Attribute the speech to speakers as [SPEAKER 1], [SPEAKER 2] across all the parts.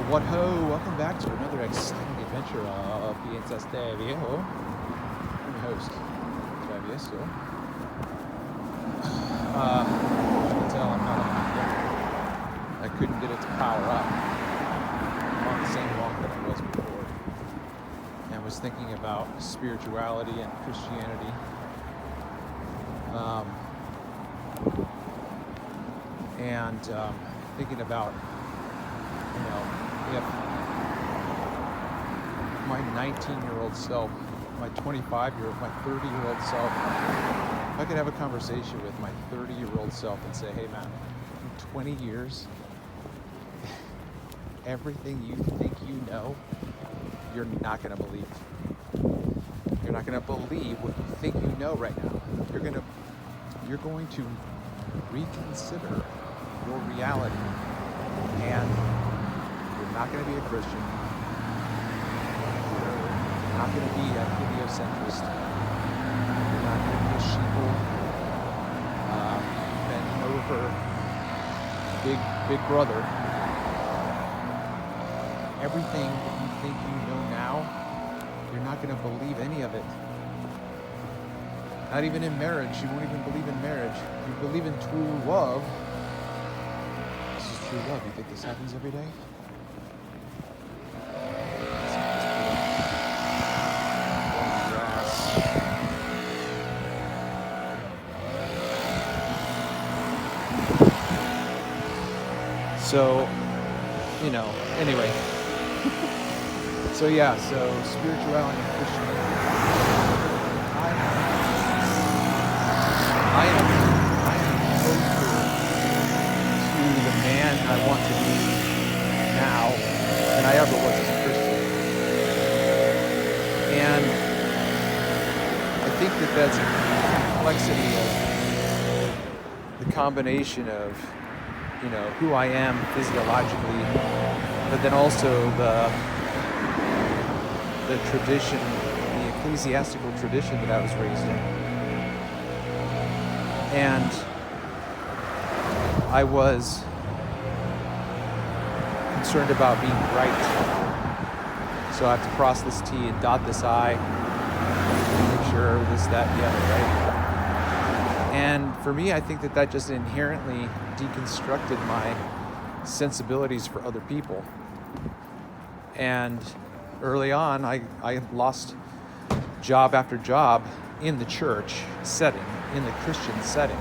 [SPEAKER 1] What ho! Welcome back to another exciting adventure of Piensas de Viejo. I'm your host, Travieso. As you can tell, I'm not on my phone. I couldn't get it to power up. I'm on the same walk that I was before. And was thinking about spirituality and Christianity. Thinking about, if my 19-year-old self, my 25-year-old, my 30-year-old self, if I could have a conversation with my 30-year-old self and say, hey man, in 20 years, everything you think you know, you're not going to believe. You're not going to believe what you think you know right now. You're going to reconsider your reality, and you're not going to be a Christian. You're not going to be a heliocentrist. You're not going to be a sheeple, bending over big brother. Everything that you think you know now, you're not going to believe any of it. Not even in marriage. You won't even believe in marriage. You believe in true love. This is true love. You think this happens every day? So, anyway. So spirituality and Christianity. I am closer to the man I want to be now than I ever was as a Christian. And I think that that's a complexity of the combination of, who I am physiologically, but then also the tradition, the ecclesiastical tradition that I was raised in. And I was concerned about being right. So I have to cross this T and dot this I, make sure this, that, the other, right? And for me, I think that just inherently deconstructed my sensibilities for other people. And early on, I lost job after job in the church setting, in the Christian setting,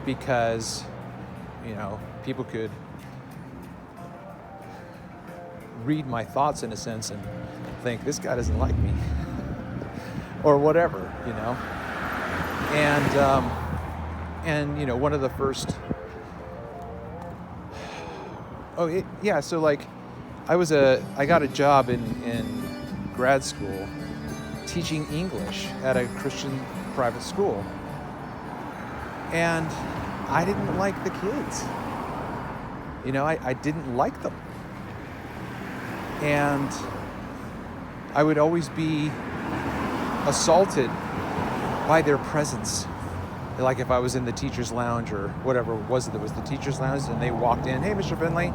[SPEAKER 1] because, people could read my thoughts in a sense and think, this guy doesn't like me, or whatever, And one of the first, I got a job in grad school teaching English at a Christian private school. And I didn't like the kids. I didn't like them. And I would always be assaulted by their presence. Like if I was in the teacher's lounge or whatever it was that was the teacher's lounge and they walked in, hey, Mr. Finley,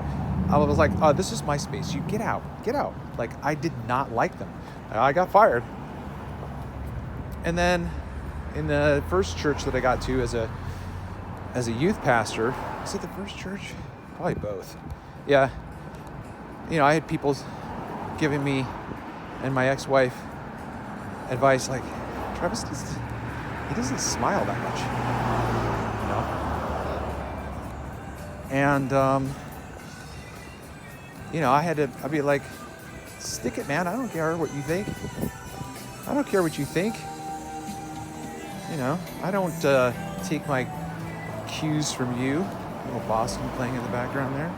[SPEAKER 1] I was like, oh, this is my space. You get out. Like, I did not like them. I got fired. And then in the first church that I got to as a youth pastor, was it the first church? Probably both. Yeah. I had people giving me and my ex-wife advice like, Travis, he doesn't smile that much, And, I'd be like, stick it, man. I don't care what you think. I don't care what you think. I don't take my cues from you. Little Boston playing in the background there.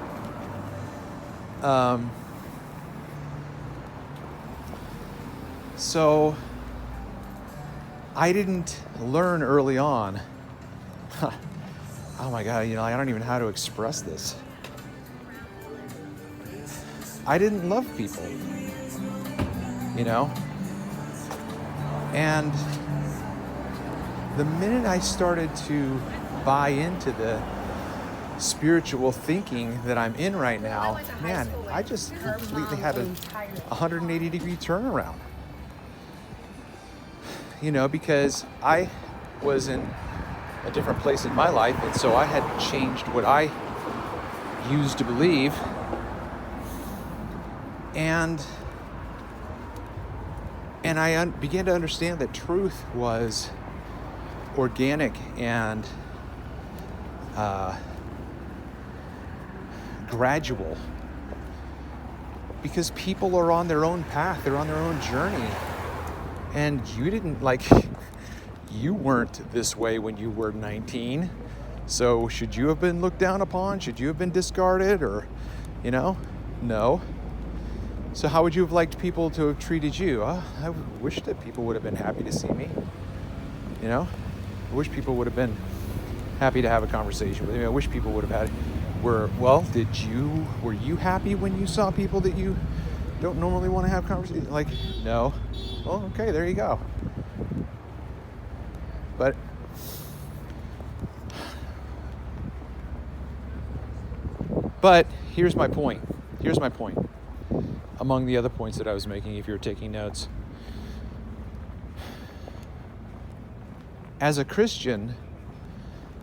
[SPEAKER 1] So I didn't learn early on. Oh my God, I don't even know how to express this. I didn't love people, And the minute I started to buy into the spiritual thinking that I'm in right now, man, I just completely had a 180-degree turnaround. Because I was in a different place in my life, and so I had changed what I used to believe, and I began to understand that truth was organic and gradual, because people are on their own path, they're on their own journey, and you weren't this way when you were 19, so should you have been looked down upon? Should you have been discarded? Or no. So how would you have liked people to have treated you? I wish that people would have been happy to see me. I wish people would have been happy to have a conversation with me. I wish people would have were you happy when you saw people that you don't normally want to have conversations? No. Well, okay, there you go. But here's my point. Among the other points that I was making, if you're taking notes. As a Christian,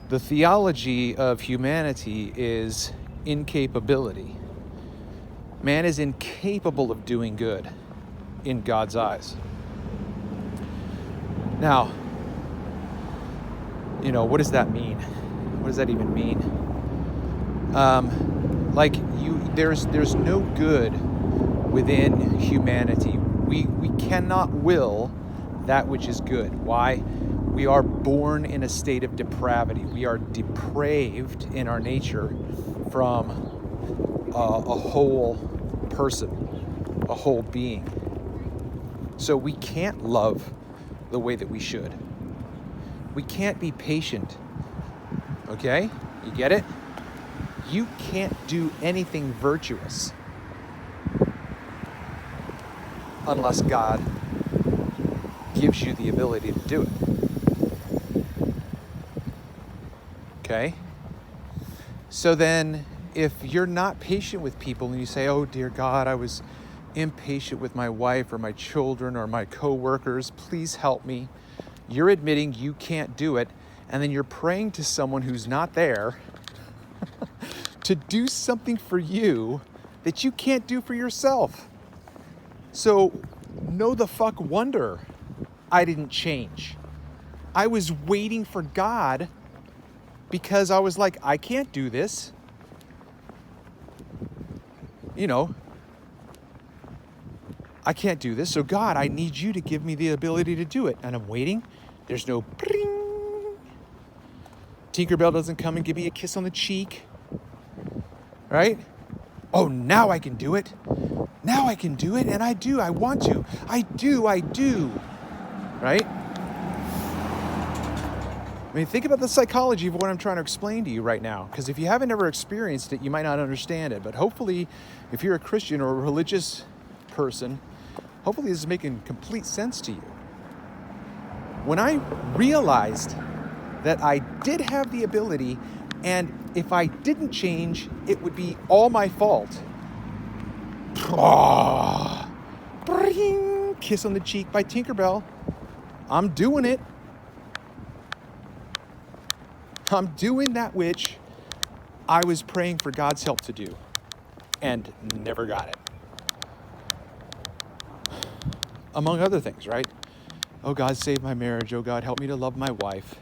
[SPEAKER 1] the theology of humanity is incapability. Man is incapable of doing good in God's eyes. Now, what does that mean? What does that even mean? There's no good within humanity. We cannot will that which is good. Why? We are born in a state of depravity. We are depraved in our nature from a whole person, a whole being. So we can't love the way that we should. We can't be patient. Okay? You get it? You can't do anything virtuous unless God gives you the ability to do it. Okay? So then, if you're not patient with people and you say, oh dear God, I was impatient with my wife or my children or my co-workers, please help me. You're admitting you can't do it, and then you're praying to someone who's not there to do something for you that you can't do for yourself. So no the fuck wonder I didn't change. I was waiting for God because I was like, I can't do this. I can't do this. So God, I need you to give me the ability to do it. And I'm waiting. There's no pring. Tinkerbell doesn't come and give me a kiss on the cheek. Right? Oh, now I can do it. Now I can do it. And I do. I want to. I do. Right? Think about the psychology of what I'm trying to explain to you right now. Because if you haven't ever experienced it, you might not understand it. But hopefully, if you're a Christian or a religious person, hopefully this is making complete sense to you. When I realized that I did have the ability, and if I didn't change, it would be all my fault. Kiss on the cheek by Tinkerbell. I'm doing it. I'm doing that which I was praying for God's help to do and never got it. Among other things, right? Oh, God, save my marriage. Oh, God, help me to love my wife.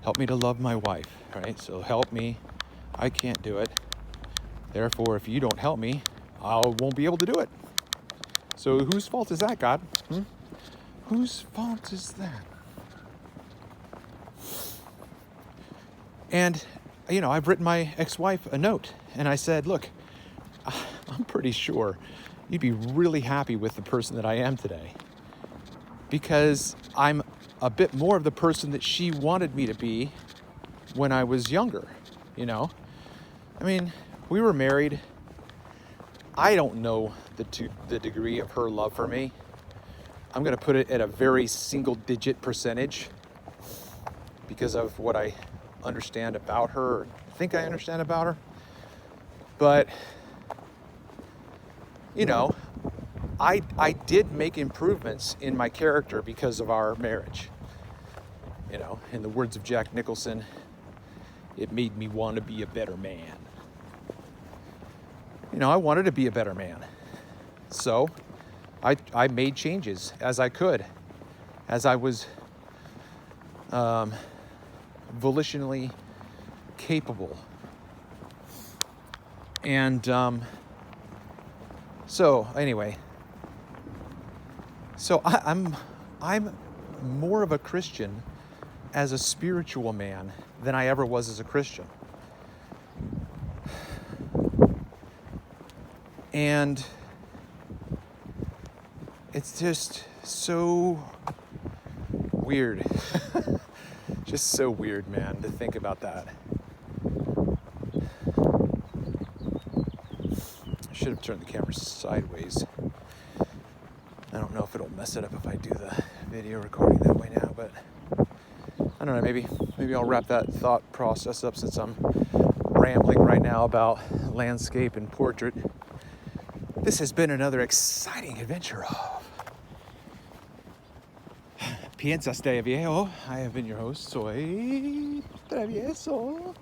[SPEAKER 1] Help me to love my wife, right? So help me. I can't do it. Therefore, if you don't help me, I won't be able to do it. So whose fault is that, God? Whose fault is that? And, I've written my ex-wife a note, and I said, look, I'm pretty sure you'd be really happy with the person that I am today, because I'm a bit more of the person that she wanted me to be when I was younger, we were married. I don't know the degree of her love for me. I'm going to put it at a very single-digit percentage because of what I understand about her, think I understand about her. But, you know, I did make improvements in my character because of our marriage. You know, in the words of Jack Nicholson, it made me want to be a better man. You know, I wanted to be a better man. So I made changes as I could, as I was volitionally capable. And so anyway, so I'm more of a Christian as a spiritual man than I ever was as a Christian. And it's just so weird. Just so weird, man, to think about that. I should have turned the camera sideways. I don't know if it'll mess it up if I do the video recording that way now, but I don't know, maybe I'll wrap that thought process up since I'm rambling right now about landscape and portrait. This has been another exciting adventure of Piensas de Viejo. I have been your host, Soy Travieso.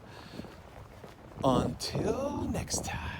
[SPEAKER 1] Until next time.